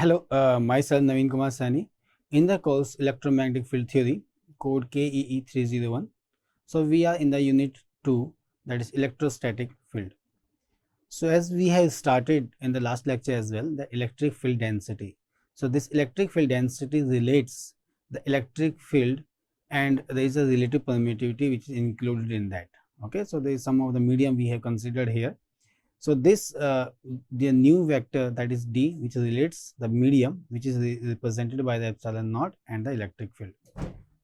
Hello, myself Naveen Kumar Saini. In the course Electromagnetic Field Theory, code KEE 301. So we are in the unit 2, that is electrostatic field. So as we have started in the last lecture as well, the electric field density. So this electric field density relates the electric field, and there is a relative permittivity which is included in that. Okay, so there is some of the medium we have considered here. So this the new vector, that is D, which relates the medium which is represented by the epsilon naught and the electric field.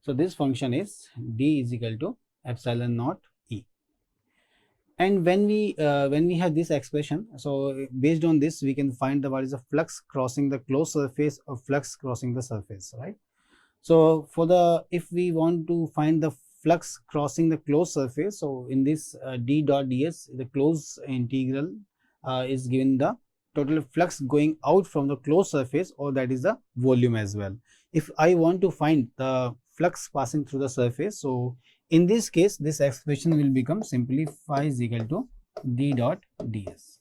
So this function is D is equal to epsilon naught E. And when we have this expression, so based on this we can find the what is the flux crossing the closed surface or flux crossing the surface, right? So for the, if we want to find the flux crossing the closed surface, so in this d dot ds, the closed integral is given the total flux going out from the closed surface, or that is the volume as well. If I want to find the flux passing through the surface, so in this case this expression will become simply phi is equal to d dot ds,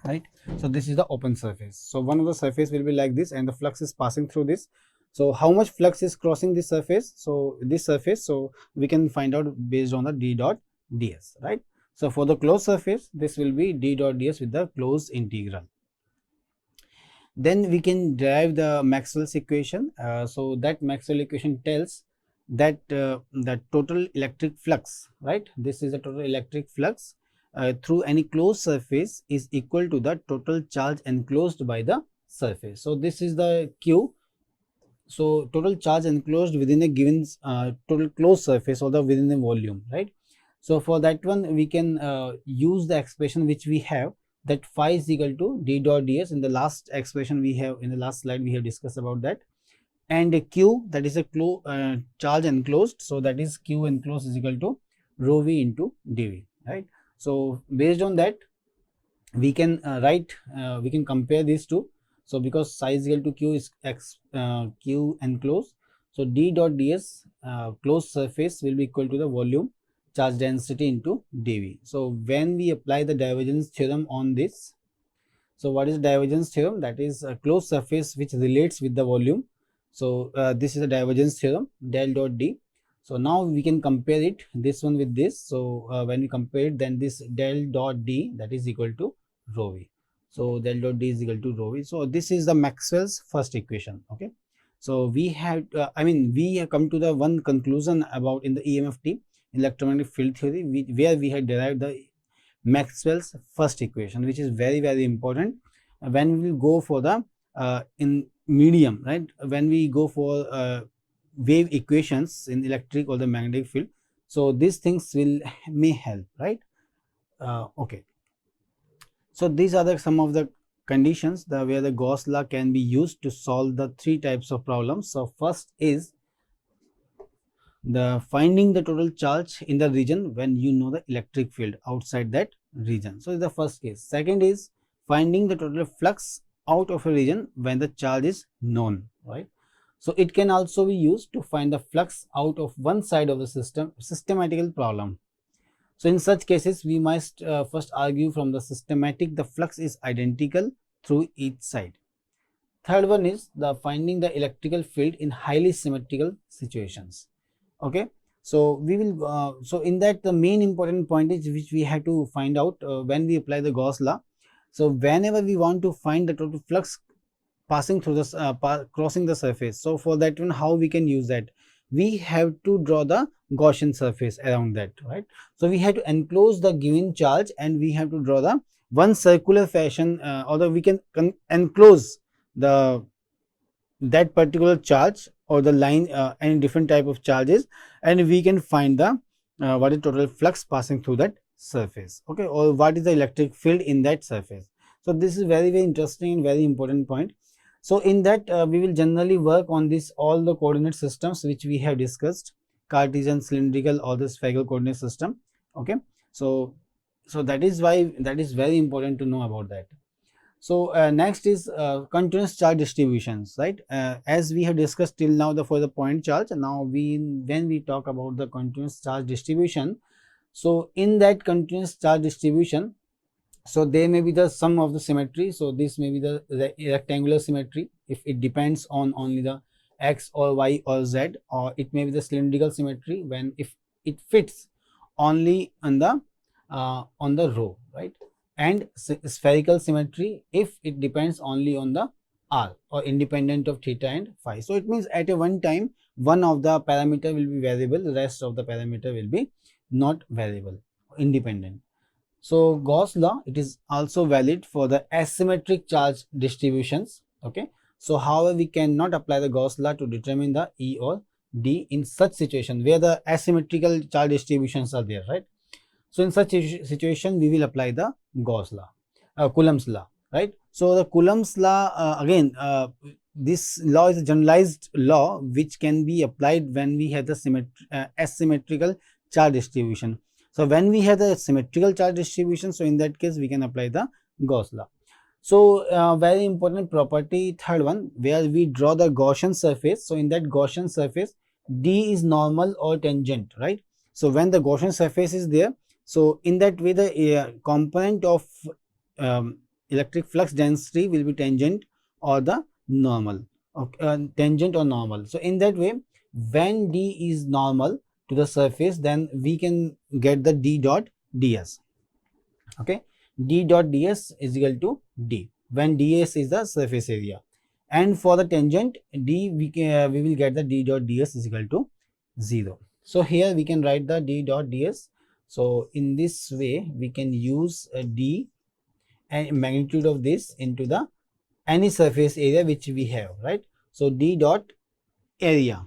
right? So this is the open surface. So one of the surface will be like this and the flux is passing through this. So how much flux is crossing this surface? So this surface, so we can find out based on the d dot ds, right? So for the closed surface, this will be d dot ds with the closed integral. Then we can derive the Maxwell's equation. So that Maxwell equation tells that the total electric flux, right? This is the total electric flux through any closed surface is equal to the total charge enclosed by the surface. So this is the Q. So total charge enclosed within a given total closed surface or the within a volume, right? So for that one we can use the expression which we have, that phi is equal to d dot ds. In the last expression we have, in the last slide we have discussed about that, and a q, that is a charge enclosed, so that is q enclosed is equal to rho v into dv, right? So based on that we can we can compare these two. So because psi is equal to q is q enclosed, so d dot ds closed surface will be equal to the volume charge density into dv. So when we apply the divergence theorem on this, so what is divergence theorem? That is a closed surface which relates with the volume. So this is a divergence theorem, del dot d. So now we can compare it, this one with this. So when we compare it, then this del dot d, that is equal to rho v. So del dot d is equal to rho v. So this is the Maxwell's first equation. Okay. So we have we have come to the one conclusion about in the EMFT, electromagnetic field theory, where we had derived the Maxwell's first equation, which is very, very important when we will go for the in medium, right? When we go for wave equations in electric or the magnetic field, so these things may help, right? Okay. So these are some of the conditions where the Gauss law can be used to solve the three types of problems. So first is the finding the total charge in the region when you know the electric field outside that region. So the first case. Second is finding the total flux out of a region when the charge is known, right? So it can also be used to find the flux out of one side of the system, systematical problem. So in such cases we must first argue from the systematic the flux is identical through each side. Third one is the finding the electrical field in highly symmetrical situations. Okay, so we will so in that the main important point is which we have to find out when we apply the Gauss law. So whenever we want to find the total flux passing through the crossing the surface, so for that one how we can use that, we have to draw the Gaussian surface around that, right? So we have to enclose the given charge and we have to draw the one circular fashion or we can enclose the that particular charge or the line any different type of charges, and we can find the what is total flux passing through that surface, okay, or what is the electric field in that surface. So this is very, very interesting and very important point. So in that we will generally work on this all the coordinate systems which we have discussed, Cartesian, cylindrical, or the spherical coordinate system. Okay, so that is why that is very important to know about that. So next is continuous charge distributions, right? As we have discussed till now for the point charge, now when we talk about the continuous charge distribution, so in that continuous charge distribution, So there may be the sum of the symmetry. So this may be the rectangular symmetry if it depends on only the x or y or z, or it may be the cylindrical symmetry when if it fits only on the row, right? And spherical symmetry if it depends only on the r or independent of theta and phi. So it means at a one time one of the parameter will be variable, the rest of the parameter will be not variable, independent. So Gauss law, it is also valid for the asymmetric charge distributions. Okay. So however, we cannot apply the Gauss law to determine the E or D in such situation where the asymmetrical charge distributions are there, right? So in such situation, we will apply the Gauss law, Coulomb's law, right? So the Coulomb's law, again, this law is a generalized law which can be applied when we have the asymmetrical charge distribution. So when we have the symmetrical charge distribution, so in that case we can apply the Gauss law. So very important property, third one, where we draw the Gaussian surface. So in that Gaussian surface, D is normal or tangent, right? So when the Gaussian surface is there, so in that way the component of electric flux density will be tangent or the normal, okay, tangent or normal. So in that way, when D is normal to the surface, then we can get the D dot ds. Okay, D dot ds is equal to D when ds is the surface area, and for the tangent D we will get the D dot ds is equal to 0. So here we can write the D dot ds. So in this way we can use D and magnitude of this into the any surface area which we have, right? So D dot area.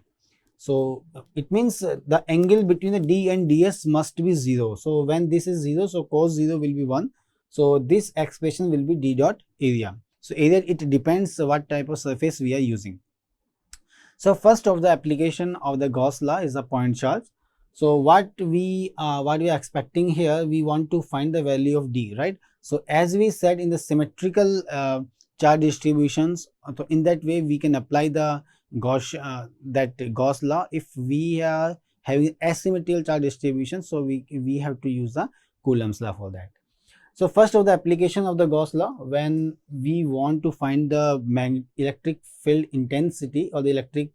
So it means the angle between the D and ds must be 0. So when this is 0, so cos 0 will be 1. So this expression will be D dot area. So either it depends what type of surface we are using. So first of the application of the Gauss law is the point charge. So what we are expecting here, we want to find the value of D, right? So as we said in the symmetrical charge distributions, so in that way we can apply the Gauss law if we are having asymmetrical charge distribution. So we have to use the Coulomb's law for that. So first of the application of the Gauss law, when we want to find the electric field intensity or the electric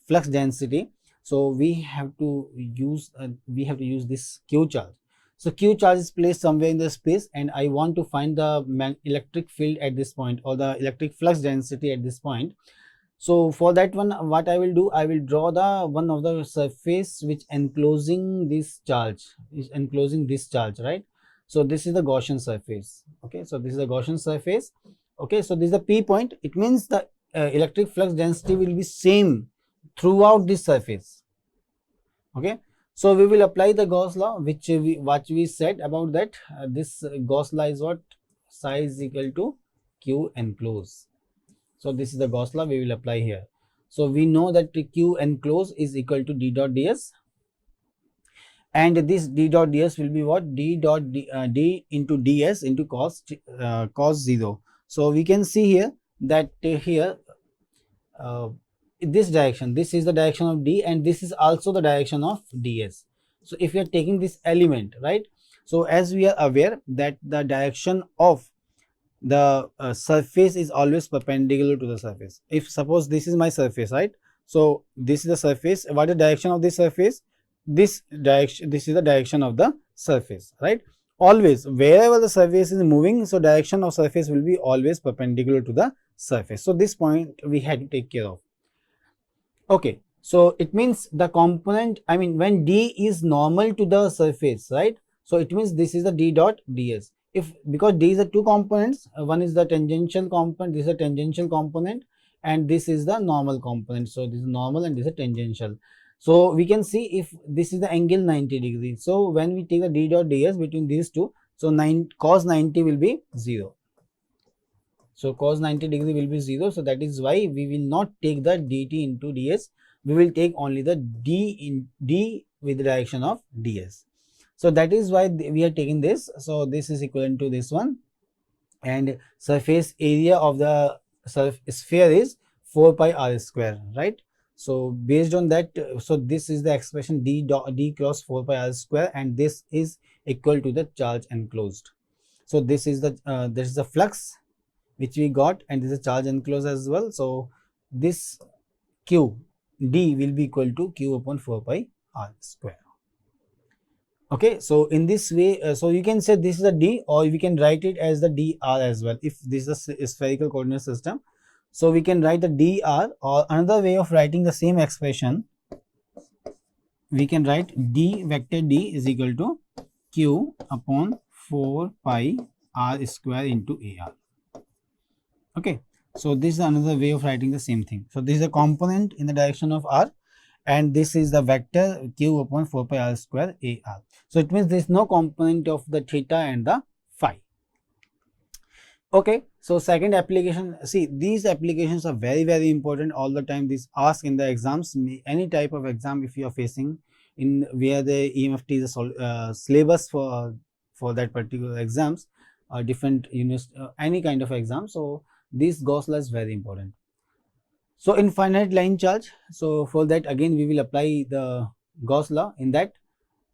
flux density, so we have to use this Q charge. So Q charge is placed somewhere in the space, and I want to find the electric field at this point or the electric flux density at this point. So for that one, what I will do, I will draw the one of the surface which enclosing this charge, right? So this is the Gaussian surface. Okay, so this is the Gaussian surface. Okay, so this is the P point. It means the electric flux density will be same throughout this surface. Okay, so we will apply the Gauss law, which we said about that. This Gauss law is what? Psi is equal to Q enclose. So this is the Gauss law we will apply here. So we know that Q enclose is equal to D dot ds, and this D dot ds will be what? D dot D into ds into cos 0. So we can see here that here this direction, this is the direction of D, and this is also the direction of ds. So if we are taking this element, right? So as we are aware that the direction of the surface is always perpendicular to the surface. If suppose this is my surface, right? So this is the surface. What is the direction of this surface? This direction, this is the direction of the surface, right? Always wherever the surface is moving, so direction of surface will be always perpendicular to the surface. So this point we had to take care of. Okay, so it means the component, I mean when D is normal to the surface, right? So it means this is the D dot ds. If because these are two components, one is the tangential component, this is a tangential component, and this is the normal component. So this is normal and this is a tangential. So we can see if this is the angle 90 degrees. So when we take the D dot ds between these two, so cos 90 will be 0. So cos 90 degree will be 0. So that is why we will not take the dt into ds. We will take only the d with the direction of ds. So that is why we are taking this. So this is equivalent to this one, and surface area of the sphere is 4 pi r square, right? So based on that, so this is the expression d cross 4 pi r square, and this is equal to the charge enclosed. So this is the flux which we got, and this is charge enclosed as well. So this q d will be equal to q upon 4 pi r square. Okay, so in this way, so you can say this is a d, or we can write it as the dr as well if this is a spherical coordinate system. So we can write the dr, or another way of writing the same expression, we can write d vector d is equal to q upon 4 pi r square into ar. Okay, so this is another way of writing the same thing. So this is a component in the direction of r, and this is the vector q upon 4 pi r square ar. So it means there is no component of the theta and the phi. Okay, so second application, see these applications are very important all the time. These asked in the exams, any type of exam if you are facing in where the EMFT is a syllabus for that particular exams, different any kind of exam. So this Gauss law is very important. So infinite line charge, so for that again we will apply the Gauss law in that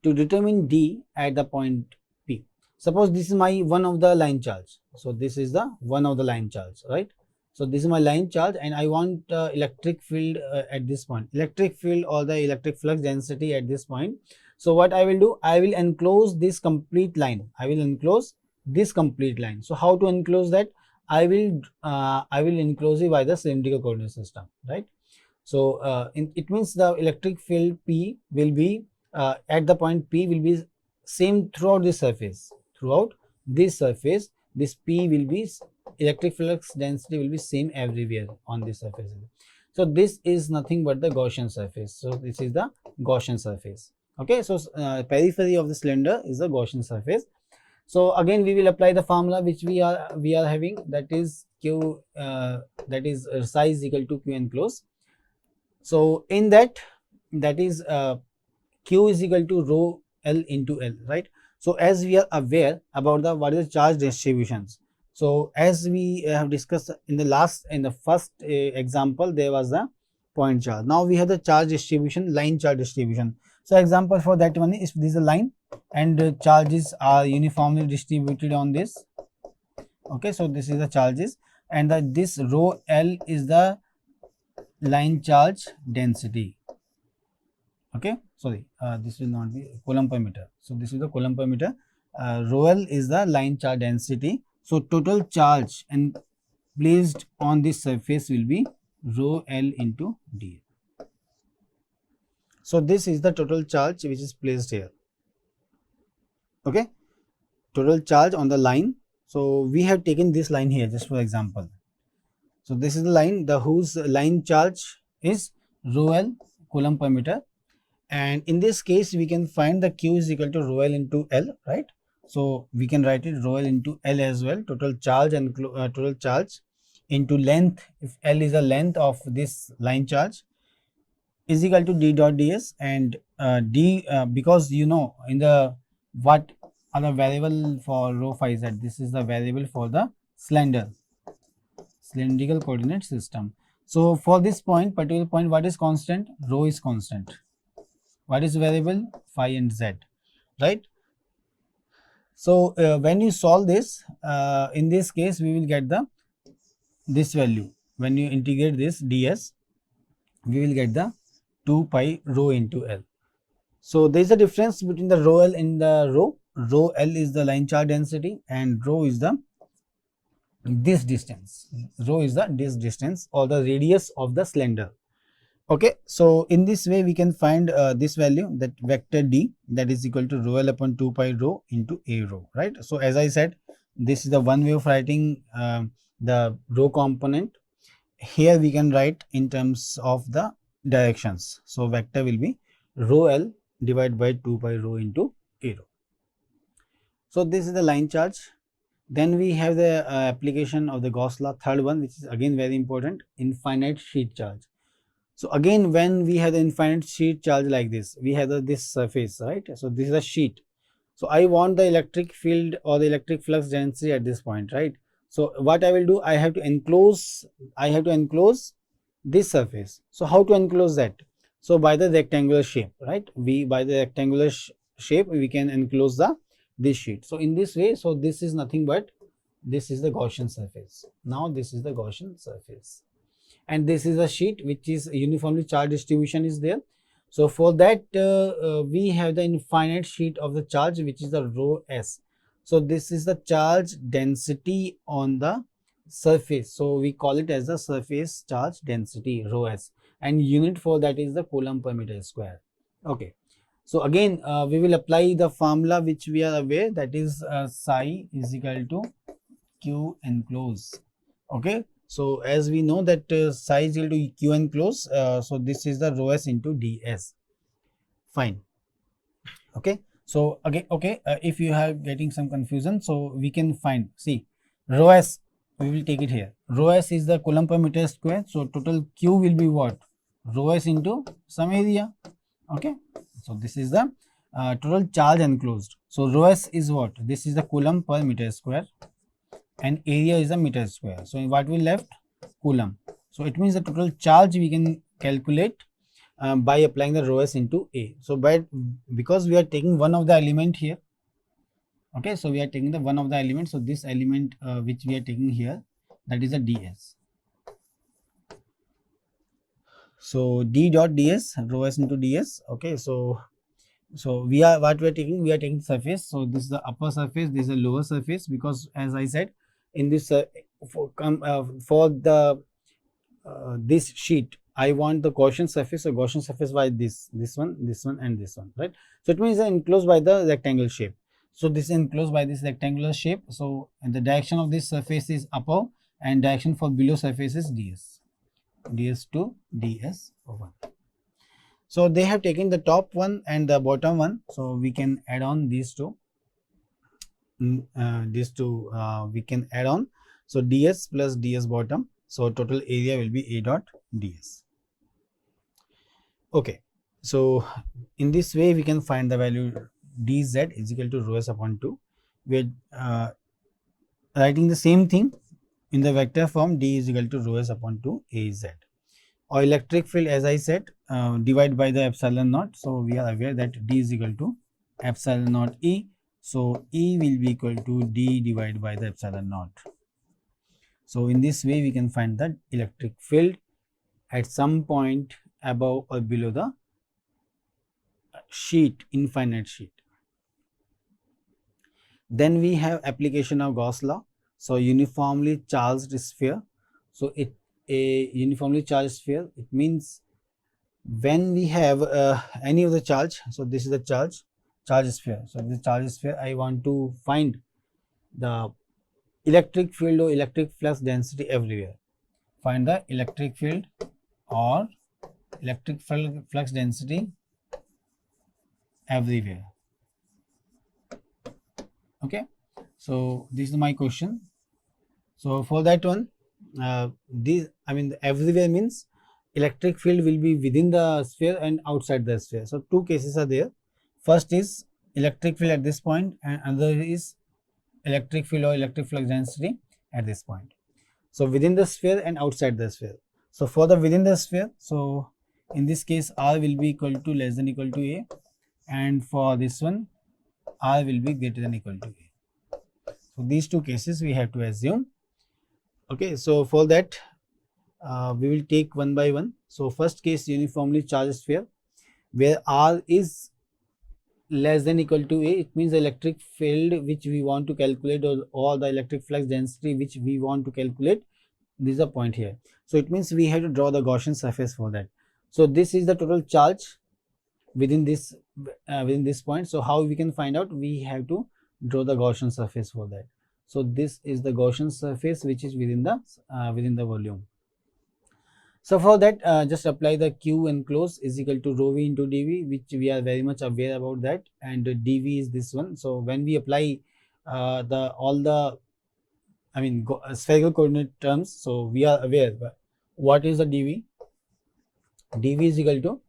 to determine d at the point P. Suppose this is my one of the line charge. So this is the one of the line charge, right? So this is my line charge, and I want electric field at this point, electric field or the electric flux density at this point. So what I will do, I will enclose this complete line. I will enclose this complete line. So how to enclose that? I will enclose it by the cylindrical coordinate system, right? So it means the electric field P will be at the point P will be same throughout this surface. Throughout this surface, this P will be electric flux density will be same everywhere on this surface. So this is nothing but the Gaussian surface. So this is the Gaussian surface. Okay, so periphery of the cylinder is the Gaussian surface. So again we will apply the formula which we are having, that is q that is psi is equal to q enclosed. So in that is q is equal to rho L into L, right? So as we are aware about the what is the charge distributions. So as we have discussed in the first example, there was the point charge. Now we have the charge distribution, line charge distribution. So example for that one is this is a line, and charges are uniformly distributed on this. Okay, so this is the charges, and this rho L is the line charge density. Okay, sorry, this will not be Coulomb per meter. So this is the Coulomb per meter. Rho L is the line charge density. So total charge and placed on this surface will be rho L into dl. So this is the total charge which is placed here. Okay, total charge on the line. So we have taken this line here just for example. So this is the line whose line charge is rho L Coulomb per meter, and in this case we can find the q is equal to rho L into L, right? So we can write it rho L into L as well, total charge and total charge into length, if L is the length of this line charge, is equal to d dot ds, and d because you know in the what are the variable for rho phi z, this is the variable for the cylindrical coordinate system. So for this point, particular point, what is constant? Rho is constant. What is variable? Phi and z, right? So when you solve this, in this case we will get this value. When you integrate this ds, we will get the 2 pi rho into L. So there is a difference between the rho L and the rho. Rho L is the line charge density, and rho is this distance. Rho is this distance or the radius of the cylinder. Okay, so in this way we can find this value, that vector d, that is equal to rho L upon 2 pi rho into a rho, right? So as I said, this is the one way of writing the rho component. Here we can write in terms of the directions. So vector will be rho L divided by 2 pi rho into a rho. So this is the line charge. Then we have the application of the Gauss law, third one, which is again very important, infinite sheet charge. So again, when we have the infinite sheet charge like this, we have this surface, right? So this is a sheet. So I want the electric field or the electric flux density at this point, right? So what I will do, I have to enclose this surface. So how to enclose that? So by the rectangular shape, right? By the rectangular shape we can enclose the this sheet. So in this way, so this is nothing but this is the Gaussian surface. Now this is the Gaussian surface, and this is a sheet which is uniformly charge distribution is there. So for that we have the infinite sheet of the charge, which is the rho s. So this is the charge density on the surface, so we call it as the surface charge density, rho s, and unit for that is the coulomb per meter square. Okay, so again we will apply the formula which we are aware, that is psi is equal to q enclosed. Okay, so as we know that psi is equal to q enclosed, so this is the rho s into ds. Fine. Okay, so again, okay, if you are getting some confusion, so we can find, see, rho s, we will take it here. Rho s is the coulomb per meter square, so total q will be what? Rho s into some area. Okay, so this is the total charge enclosed. So rho s is what? This is the coulomb per meter square, and area is a meter square. So what we left? Coulomb. So it means the total charge we can calculate by applying the rho s into A. So because we are taking one of the element here. Okay, so we are taking the one of the element. So this element which we are taking here, that is a ds. So d dot ds, rho s into ds. Okay, so we are taking, we are taking surface. So this is the upper surface, this is the lower surface, because as I said in this for the this sheet, I want the Gaussian surface. So Gaussian surface by this one, and this one, right? So it means enclosed by the rectangle shape. So this is enclosed by this rectangular shape. So and the direction of this surface is upper, and direction for below surface is ds, ds2, ds over. So they have taken the top one and the bottom one. So we can add on these two. We can add on. So ds plus ds bottom. So total area will be A dot ds. Okay, so in this way we can find the value dz is equal to rho s upon 2. We are writing the same thing in the vector form, d is equal to rho s upon 2 az. Or electric field, as I said, divided by the epsilon naught. So we are aware that d is equal to epsilon naught E. So E will be equal to d divided by the epsilon naught. So in this way we can find the electric field at some point above or below the sheet, infinite sheet. Then we have application of Gauss law. So uniformly charged sphere. So a uniformly charged sphere, it means when we have any of the charge. So this is the charge sphere. So this charge sphere, I want to find the electric field or electric flux density everywhere. Find the electric field or electric flux density everywhere. Okay, so this is my question. So for that one, everywhere means electric field will be within the sphere and outside the sphere. So two cases are there. First is electric field at this point, and another is electric field or electric flux density at this point. So within the sphere and outside the sphere. So for the within the sphere, so in this case r will be equal to less than equal to a, and for this one r will be greater than equal to a. So these two cases we have to assume. Okay, so for that we will take one by one. So first case, uniformly charged sphere, where r is less than equal to a, it means the electric field which we want to calculate, or the electric flux density which we want to calculate, this is a point here. So it means we have to draw the Gaussian surface for that. So this is the total charge within this point. So how we can find out? We have to draw the Gaussian surface for that. So this is the Gaussian surface which is within the volume. So for that, just apply the Q enclosed is equal to rho v into dv, which we are very much aware about that, and dv is this one. So when we apply spherical coordinate terms, so we are aware what is the dv. dv is equal to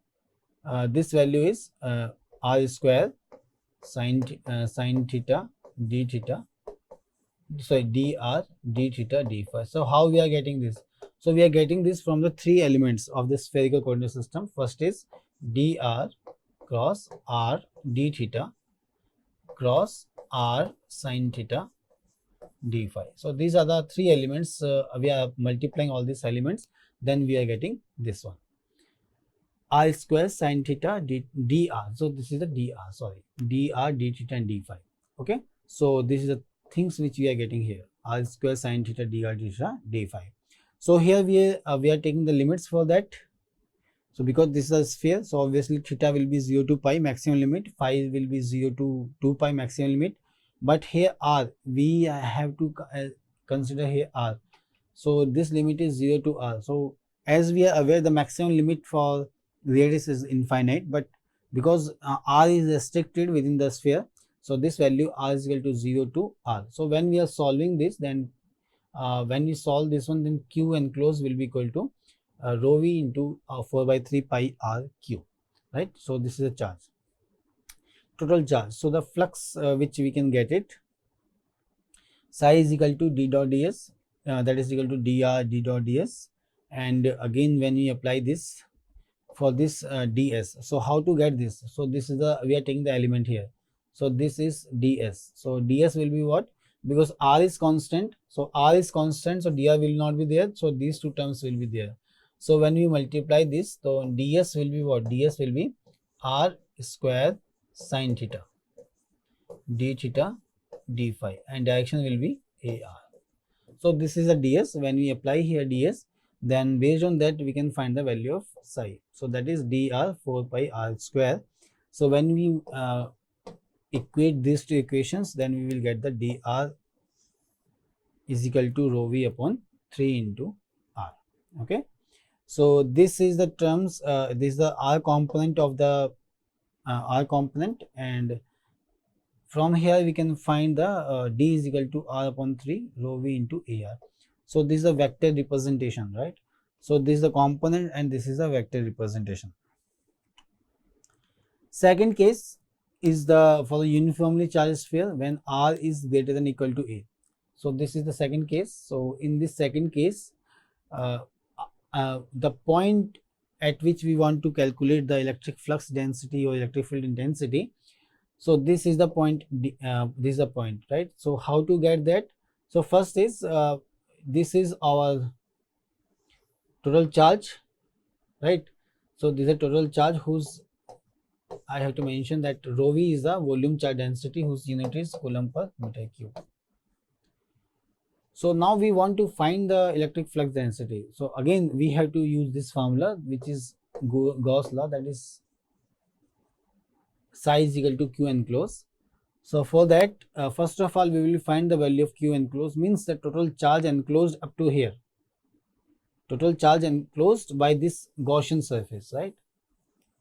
this value is r square sin theta d theta, sorry, dr d theta d phi. So how we are getting this? So we are getting this from the three elements of the spherical coordinate system. First is dr cross r d theta cross r sin theta d phi. So these are the three elements. We are multiplying all these elements, then we are getting this one, r square sin theta dr. So this is the dr, sorry, dr, d theta and d phi. Okay, so this is the things which we are getting here, r square sin theta dr d theta d phi. So here we are taking the limits for that. So because this is a sphere, so obviously theta will be 0 to pi maximum limit, phi will be 0 to 2 pi maximum limit, but here r we have to consider here r. So this limit is 0 to r. So as we are aware, the maximum limit for radius is infinite, but because r is restricted within the sphere, so this value r is equal to 0 to r. So when we are solving this, then when we solve this one, then q enclosed will be equal to rho v into 4 by 3 pi r q, right? So this is a charge, total charge. So the flux which we can get it, psi is equal to d dot ds, that is equal to dr d dot ds, and again when we apply this for this ds, so how to get this? So this is the, we are taking the element here, so this is ds. So ds will be what? Because r is constant, so r is constant, so dr will not be there, so these two terms will be there. So when we multiply this, so ds will be what? Ds will be r square sin theta d theta d phi, and direction will be ar. So this is a ds. When we apply here ds, then based on that we can find the value of psi. So that is dr 4 pi r square. So when we equate these two equations, then we will get the dr is equal to rho v upon 3 into r. Okay, so this is the terms, this is the r component of the r component, and from here we can find the d is equal to r upon 3 rho v into ar. So this is a vector representation, right? So this is the component and this is a vector representation. Second case is the for the uniformly charged sphere when r is greater than or equal to a. So this is the second case. So in this second case, the point at which we want to calculate the electric flux density or electric field intensity, so this is the point, this is the point, right? So how to get that? So first is this is our total charge, right? So this is a total charge whose, I have to mention that rho v is the volume charge density whose unit is coulomb per meter cube. So now we want to find the electric flux density. So again we have to use this formula, which is Gauss law, that is psi is equal to q enclosed. So for that, first of all we will find the value of q enclosed, means the total charge enclosed up to here, total charge enclosed by this Gaussian surface, right?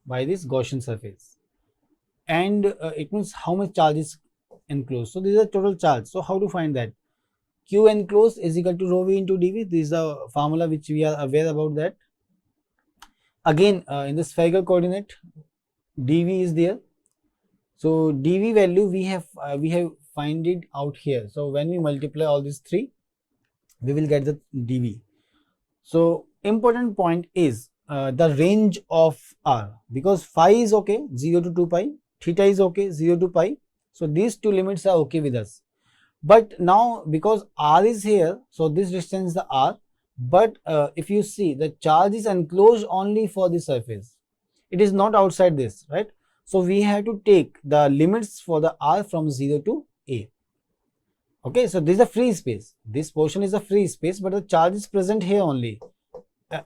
By this Gaussian surface, and it means how much charge is enclosed. So this is the total charge. So how to find that? Q enclosed is equal to rho v into dv. This is the formula which we are aware about that. Again in the spherical coordinate, dv is there. So dv value we have find it out here. So when we multiply all these three, we will get the dv. So important point is the range of r, because phi is okay 0 to 2 pi, theta is okay 0 to pi. So these two limits are okay with us. But now because r is here, so this distance is the r, but if you see, the charge is enclosed only for the surface, it is not outside this, right? So we have to take the limits for the r from 0 to a. Okay, so this is a free space, this portion is a free space, but the charge is present here only,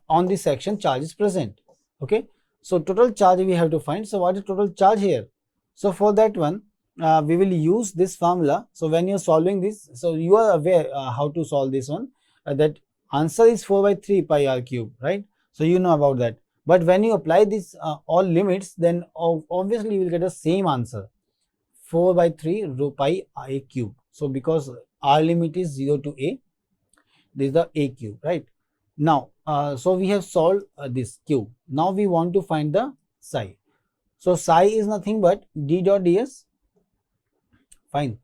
on this section charge is present. Okay, so total charge we have to find. So what is total charge here? So for that one, we will use this formula. So when you are solving this, so you are aware how to solve this one, that answer is 4 by 3 pi r cube, right? So you know about that. But when you apply this all limits, then obviously you will get the same answer, 4 by 3 rho pi a cube. So because r limit is 0 to a, this is the a cube, right? Now so we have solved this cube. Now we want to find the psi. So psi is nothing but d dot ds. Fine,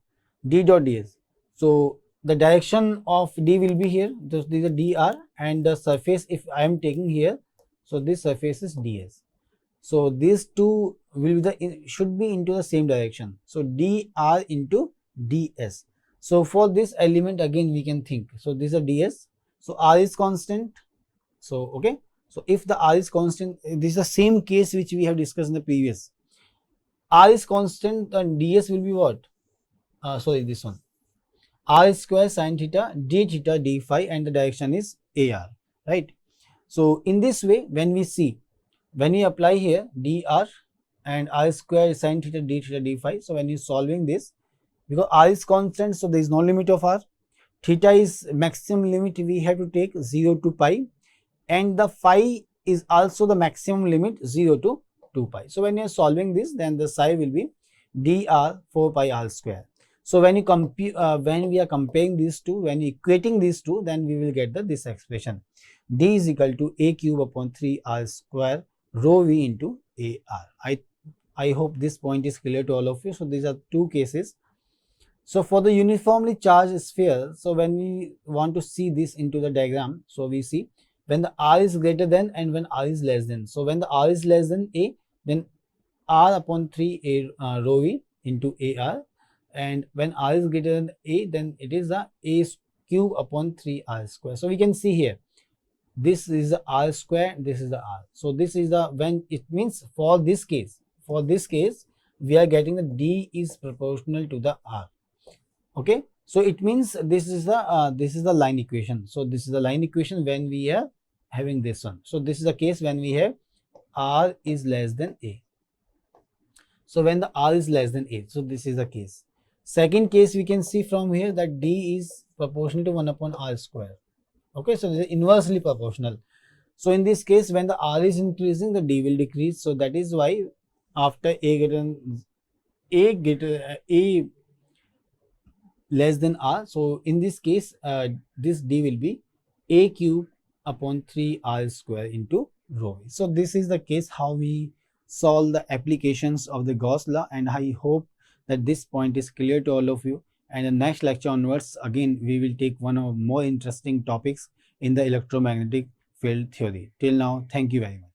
d dot ds. So the direction of d will be here, this is the dr, and the surface if I am taking here, so this surface is ds. So these two will be should be into the same direction. So dr into ds. So for this element again we can think, so this is a ds, so r is constant. So okay, so if the r is constant, this is the same case which we have discussed in the previous. R is constant, then ds will be what? Sorry, this one, r square sine theta d theta d phi, and the direction is ar, right? So in this way, when we see, when we apply here dr and r square sine theta d theta d phi, so when you solving this, because r is constant, so there is no limit of r, theta is maximum limit we have to take 0 to pi, and the phi is also the maximum limit 0 to 2 pi. So when you are solving this, then the psi will be dr 4 pi r square. So when you when we are comparing these two, when equating these two, then we will get this expression, d is equal to a cube upon 3 r square rho v into ar. I hope this point is clear to all of you. So these are two cases. So for the uniformly charged sphere, so when we want to see this into the diagram, so we see when the r is greater than and when r is less than. So when the r is less than a, then r upon 3 a rho v into ar, and when r is greater than a, then it is the a cube upon 3 r square. So we can see here, this is the r square, this is the r. So this is the, when it means for this case we are getting the d is proportional to the r. Okay, so it means this is the line equation. So this is the line equation when we are having this one. So this is the case when we have r is less than a. So when the r is less than a, so this is the case. Second case, we can see from here that d is proportional to 1 upon r square. Okay, so this is inversely proportional. So in this case, when the r is increasing, the d will decrease. So that is why after a less than r, so in this case this d will be a cube upon 3 r square into rho v. So this is the case how we solve the applications of the Gauss law, and I hope that this point is clear to all of you. And the next lecture onwards, again we will take one of more interesting topics in the electromagnetic field theory. Till now, thank you very much.